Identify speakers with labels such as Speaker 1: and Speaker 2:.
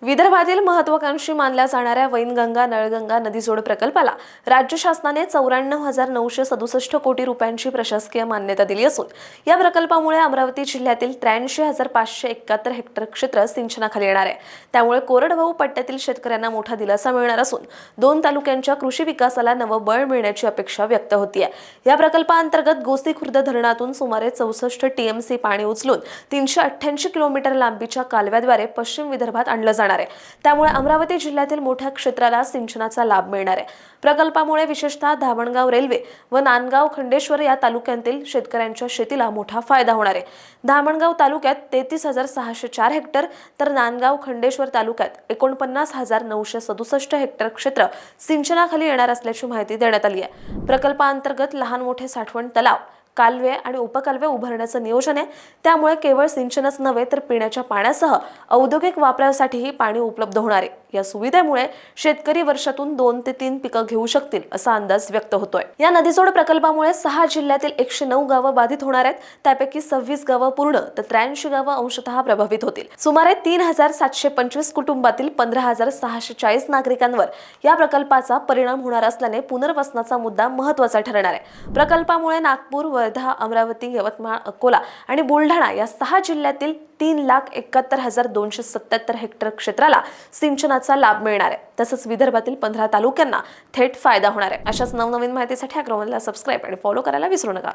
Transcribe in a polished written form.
Speaker 1: विदर्भातील महत्त्वाकांक्षी मानल्या जाणाऱ्या वैनगंगा नळगंगा नदीजोड प्रकल्पाला राज्य शासनाने 94,967 कोटी रुपयांची प्रशासकीय मान्यता दिली असून या प्रकल्पामुळे अमरावती जिल्ह्यातील 83,571 हेक्टर क्षेत्र सिंचनाखाली येणार आहे। त्यामुळे कोरडवाहू पट्ट्यातील शेतकऱ्यांना मोठा दिलासा मिळणार असून दोन तालुक्यांच्या कृषी विकासाला नवं बळ मिळण्याची अपेक्षा व्यक्त होती आहे। या प्रकल्पाअंतर्गत गोसी खुर्द धरणातून सुमारे 64 टीएमसी पाणी उचलून 388 किलोमीटर लांबीच्या कालव्याद्वारे पश्चिम विदर्भात आणलं जाणार आहे। त्यामुळे अमरावती जिल्ह्यातील मोठ्या क्षेत्राला सिंचनाचा लाभ मिळणार आहे। प्रकल्पामुळे विशेषतः धामणगाव रेल्वे व नांदगाव खंडेश्वर या तालुक्यांतील शेतकऱ्यांच्या शेतीला मोठा फायदा होणार आहे। धामणगाव तालुक्यात 33,604 हेक्टर तर नांदगाव खंडेश्वर तालुक्यात 49,967 हेक्टर क्षेत्र सिंचनाखाली येणार असल्याची माहिती देण्यात आली आहे। प्रकल्पाअंतर्गत लहान मोठे साठवण तलाव, कालवे आणि उपकालवे उभारण्याचं नियोजन आहे। त्यामुळे केवळ सिंचनच नव्हे तर पिण्याच्या पाण्यासह औद्योगिक वापरासाठीही पाणी उपलब्ध होणार आहे। या सुविधेमुळे शेतकरी वर्षातून 2 ते 3 पिकं घेऊ शकतील असा अंदाज व्यक्त होतोय। या नदीजोड प्रकल्पामुळे 6 जिल्ह्यातील 109 गावं बाधित होणार आहेत। त्यापैकी 26 गावं पूर्ण तर 83 गावं अंशतः प्रभावित होतील। सुमारे 3,725 कुटुंबातील 15,640 नागरिकांवर या प्रकल्पाचा परिणाम होणार असल्याने पुनर्वसनाचा मुद्दा महत्त्वाचा ठरणार आहे। प्रकल्पामुळे नागपूर, वर्धा, अमरावती, यवतमाळ, अकोला आणि बुलढाणा या 6 जिल्ह्यातील 3,71,277 हेक्टर क्षेत्राला सिंचनाचा लाभ मिळणार आहे। तसंच विदर्भातील 15 तालुक्यांना थेट फायदा होणार आहे। अशाच नवनवीन माहितीसाठी अग्रवालला सबस्क्राइब आणि फॉलो करायला विसरू नका।